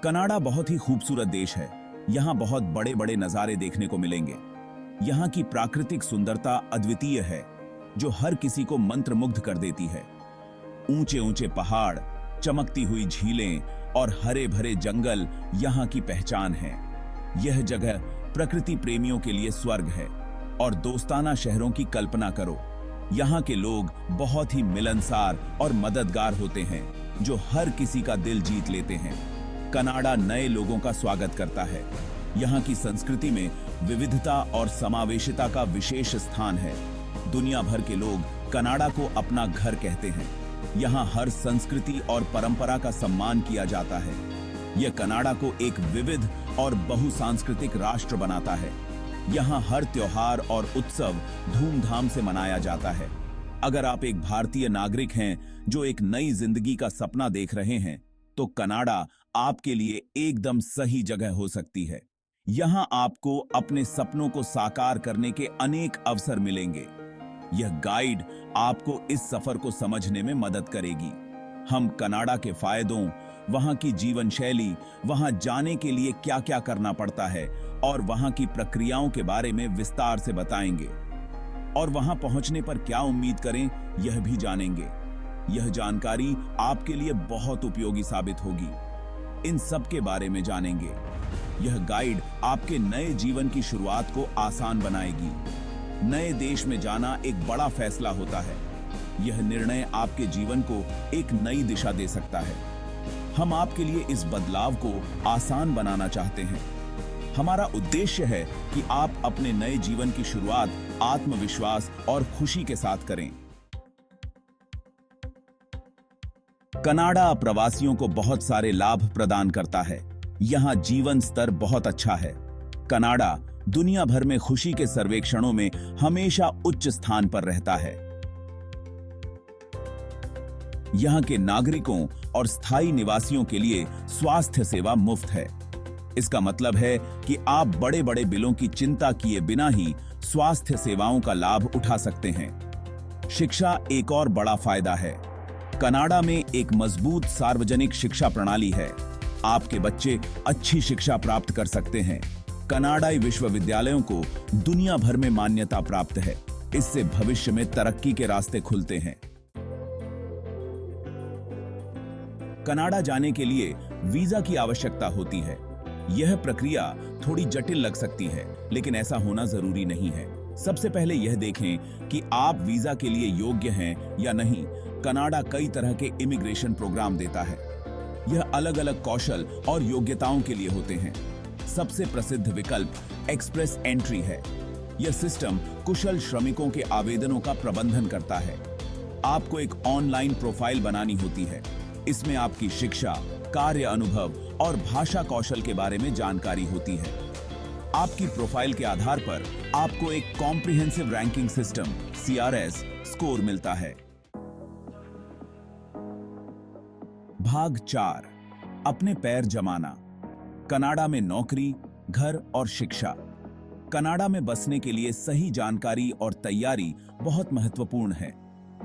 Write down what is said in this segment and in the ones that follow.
Canada बहुत ही खूबसूरत देश है। यहाँ बहुत बड़े बड़े नज़ारे देखने को मिलेंगे। यहाँ की प्राकृतिक सुंदरता अद्वितीय है, जो हर किसी को मंत्रमुग्ध कर देती है। ऊंचे ऊंचे पहाड़, चमकती हुई झीलें और हरे भरे जंगल यहाँ की पहचान है। यह जगह प्रकृति प्रेमियों के लिए स्वर्ग है। और दोस्ताना शहरों की कल्पना करो। यहाँ के लोग बहुत ही मिलनसार और मददगार होते हैं, जो हर किसी का दिल जीत लेते हैं। कनाडा नए लोगों का स्वागत करता है। यहाँ की संस्कृति में विविधता और समावेशिता का विशेष स्थान है। दुनिया भर के लोग कनाडा को अपना घर कहते हैं। यहाँ हर संस्कृति और परंपरा का सम्मान किया जाता है। यह कनाडा को एक विविध और बहुसांस्कृतिक राष्ट्र बनाता है। यहाँ हर त्योहार और उत्सव धूमधाम से मनाया जाता है। अगर आप एक भारतीय नागरिक हैं जो एक नई जिंदगी का सपना देख रहे हैं, तो कनाडा आपके लिए एकदम सही जगह हो सकती है। यहाँ आपको अपने सपनों को साकार करने के अनेक अवसर मिलेंगे। यह गाइड आपको इस सफर को समझने में मदद करेगी। हम कनाडा के फायदों, वहाँ की जीवन शैली, वहाँ जाने के लिए क्या-क्या करना पड़ता है और वहाँ की प्रक्रियाओं के बारे में विस्तार से बताएंगे। और वहाँ पहुँचने पर क्या उम्मीद करें, यह भी जानेंगे। यह जानकारी आपके लिए बहुत उपयोगी साबित होगी। इन सब के बारे में जानेंगे। यह गाइड आपके नए जीवन की शुरुआत को आसान बनाएगी। नए देश में जाना एक बड़ा फैसला होता है। यह निर्णय आपके जीवन को एक नई दिशा दे सकता है। हम आपके लिए इस बदलाव को आसान बनाना चाहते हैं। हमारा उद्देश्य है कि आप अपने नए जीवन की शुरुआत आत्मविश्वास और खुशी के साथ करें। कनाडा प्रवासियों को बहुत सारे लाभ प्रदान करता है। यहाँ जीवन स्तर बहुत अच्छा है। कनाडा दुनिया भर में खुशी के सर्वेक्षणों में हमेशा उच्च स्थान पर रहता है। यहाँ के नागरिकों और स्थायी निवासियों के लिए स्वास्थ्य सेवा मुफ्त है। इसका मतलब है कि आप बड़े बड़े बिलों की चिंता किए बिना ही स्वास्थ्य सेवाओं का लाभ उठा सकते हैं। शिक्षा एक और बड़ा फायदा है। कनाडा में एक मजबूत सार्वजनिक शिक्षा प्रणाली है। आपके बच्चे अच्छी शिक्षा प्राप्त कर सकते हैं। कनाडाई विश्वविद्यालयों को दुनिया भर में मान्यता प्राप्त है। इससे भविष्य में तरक्की के रास्ते खुलते हैं। कनाडा जाने के लिए वीजा की आवश्यकता होती है। यह प्रक्रिया थोड़ी जटिल लग सकती है, लेकिन ऐसा होना जरूरी नहीं है। सबसे पहले यह देखें कि आप वीजा के लिए योग्य हैं या नहीं। कनाडा कई तरह के इमिग्रेशन प्रोग्राम देता है। यह अलग अलग कौशल और योग्यताओं के लिए होते हैं। सबसे प्रसिद्ध विकल्प एक्सप्रेस एंट्री है। यह सिस्टम कुशल श्रमिकों के आवेदनों का प्रबंधन करता है। आपको एक ऑनलाइन प्रोफाइल बनानी होती है। इसमें आपकी शिक्षा, कार्य अनुभव और भाषा कौशल के बारे में जानकारी होती है। आपकी प्रोफाइल के आधार पर आपको एक comprehensive ranking system (CRS) score मिलता है। भाग 4, अपने पैर जमाना। कनाडा में नौकरी, घर और शिक्षा। कनाडा में बसने के लिए सही जानकारी और तैयारी बहुत महत्वपूर्ण है।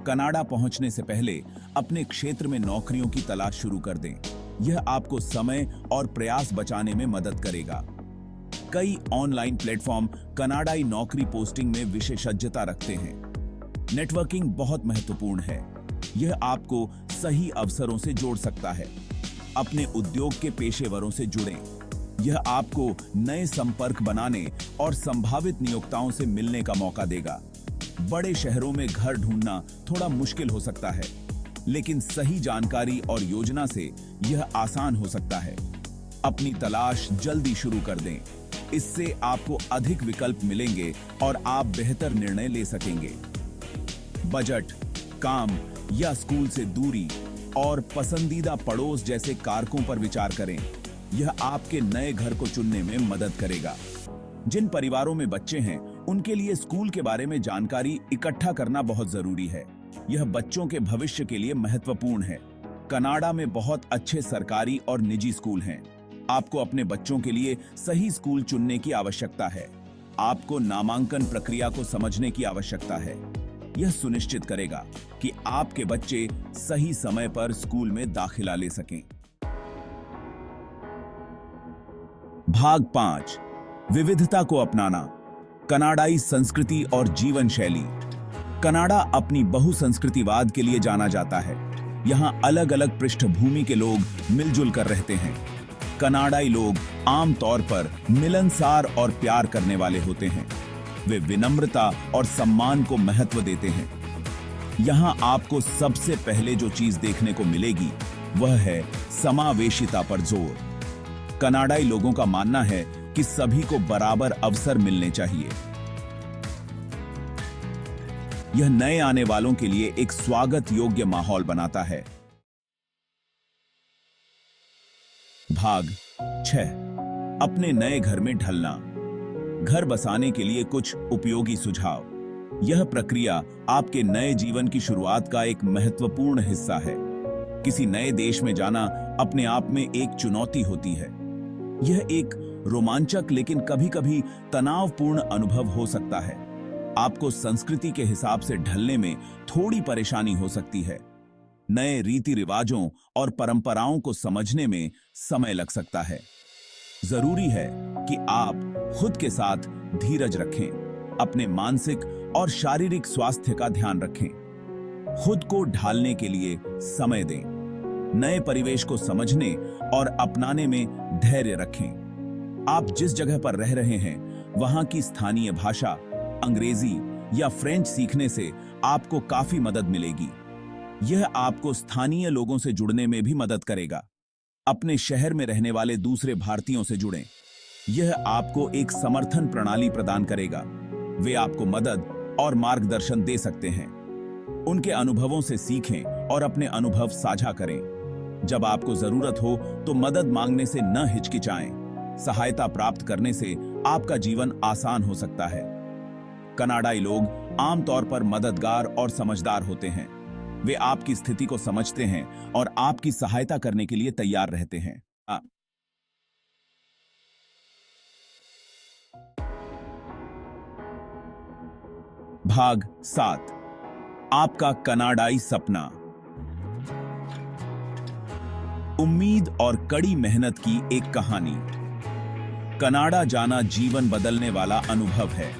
कनाडा पहुंचने से पहले अपने क्षेत्र में नौकरियों की तलाश शुरू कर दें। यह आपको समय और प्रयास बचाने में मदद करेगा। कई ऑनलाइन प्लेटफॉर्म कनाडाई नौकरी पोस्टिंग में विशेषज्ञता रखते हैं। नेटवर्किंग बहुत महत्वपूर्ण है। यह आपको सही अवसरों से जोड़ सकता है। अपने उद्योग के पेशेवरों से जुड़ें। यह आपको नए संपर्क बनाने और संभावित नियोक्ताओं से मिलने का मौका देगा। बड़े शहरों में घर ढूंढना थोड़ा मुश्किल हो सकता है, लेकिन सही जानकारी और योजना से यह आसान हो सकता है। अपनी तलाश जल्दी शुरू कर दें। इससे आपको अधिक विकल्प मिलेंगे और आप बेहतर निर्णय ले सकेंगे। बजट, काम या स्कूल से दूरी और पसंदीदा पड़ोस जैसे कारकों पर विचार करें। यह आपके नए घर को चुनने में मदद करेगा। जिन परिवारों में बच्चे हैं, उनके लिए स्कूल के बारे में जानकारी इकट्ठा करना बहुत जरूरी है। यह बच्चों के भविष्य के लिए महत्वपूर्ण है। कनाडा में बहुत अच्छे सरकारी और निजी स्कूल हैं। आपको अपने बच्चों के लिए सही स्कूल चुनने की आवश्यकता है। आपको नामांकन प्रक्रिया को समझने की आवश्यकता है। यह सुनिश्चित करेगा कि आपके बच्चे सही समय पर स्कूल में दाखिला ले सकें। भाग 5 विविधता को अपनाना, कनाडाई संस्कृति और जीवन शैली। कनाडा अपनी बहुसंस्कृतिवाद के लिए जाना जाता है। यहाँ अलग अलग पृष्ठभूमि के लोग मिलजुल कर रहते हैं। कनाडाई लोग आमतौर पर मिलनसार और प्यार करने वाले होते हैं। वे विनम्रता और सम्मान को महत्व देते हैं। यहाँ आपको सबसे पहले जो चीज देखने को मिलेगी वह है समावेशिता पर जोर। कनाडाई लोगों का मानना है कि सभी को बराबर अवसर मिलने चाहिए। यह नए आने वालों के लिए एक स्वागत योग्य माहौल बनाता है। भाग 6 अपने नए घर में ढलना, घर बसाने के लिए कुछ उपयोगी सुझाव। यह प्रक्रिया आपके नए जीवन की शुरुआत का एक महत्वपूर्ण हिस्सा है। किसी नए देश में जाना अपने आप में एक चुनौती होती है। यह एक रोमांचक लेकिन कभी-कभी तनावपूर्ण अनुभव हो सकता है। आपको संस्कृति के हिसाब से ढलने में थोड़ी परेशानी हो सकती है। नए रीति रिवाजों और परंपराओं को समझने में समय लग सकता है। जरूरी है कि आप खुद के साथ धीरज रखें, अपने मानसिक और शारीरिक स्वास्थ्य का ध्यान रखें। खुद को ढालने के लिए समय दें। नए परिवेश को समझने और अपनाने में धैर्य रखें। आप जिस जगह पर रह रहे हैं वहां की स्थानीय भाषा, अंग्रेजी या फ्रेंच सीखने से आपको काफी मदद मिलेगी। यह आपको स्थानीय लोगों से जुड़ने में भी मदद करेगा। अपने शहर में रहने वाले दूसरे भारतीयों से जुड़ें। यह आपको एक समर्थन प्रणाली प्रदान करेगा। वे आपको मदद और मार्गदर्शन दे सकते हैं। उनके अनुभवों से सीखें और अपने अनुभव साझा करें। जब आपको जरूरत हो तो मदद मांगने से न हिचकिचाएं। सहायता प्राप्त करने से आपका जीवन आसान हो सकता है। कनाडाई लोग आमतौर पर मददगार और समझदार होते हैं। वे आपकी स्थिति को समझते हैं और आपकी सहायता करने के लिए तैयार रहते हैं। भाग 7 आपका कनाडाई सपना। उम्मीद और कड़ी मेहनत की एक कहानी। कनाडा जाना जीवन बदलने वाला अनुभव है।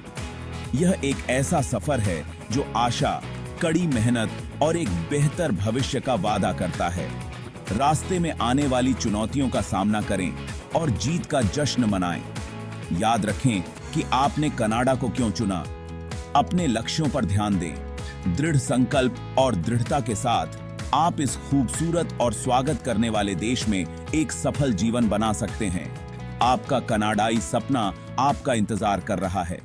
यह एक ऐसा सफर है जो आशा, कड़ी मेहनत और एक बेहतर भविष्य का वादा करता है। रास्ते में आने वाली चुनौतियों का सामना करें और जीत का जश्न मनाएं। याद रखें कि आपने कनाडा को क्यों चुना। अपने लक्ष्यों पर ध्यान दें। दृढ़ संकल्प और दृढ़ता के साथ आप इस खूबसूरत और स्वागत करने वाले देश में एक सफल जीवन बना सकते हैं। आपका कनाडाई सपना आपका इंतजार कर रहा है।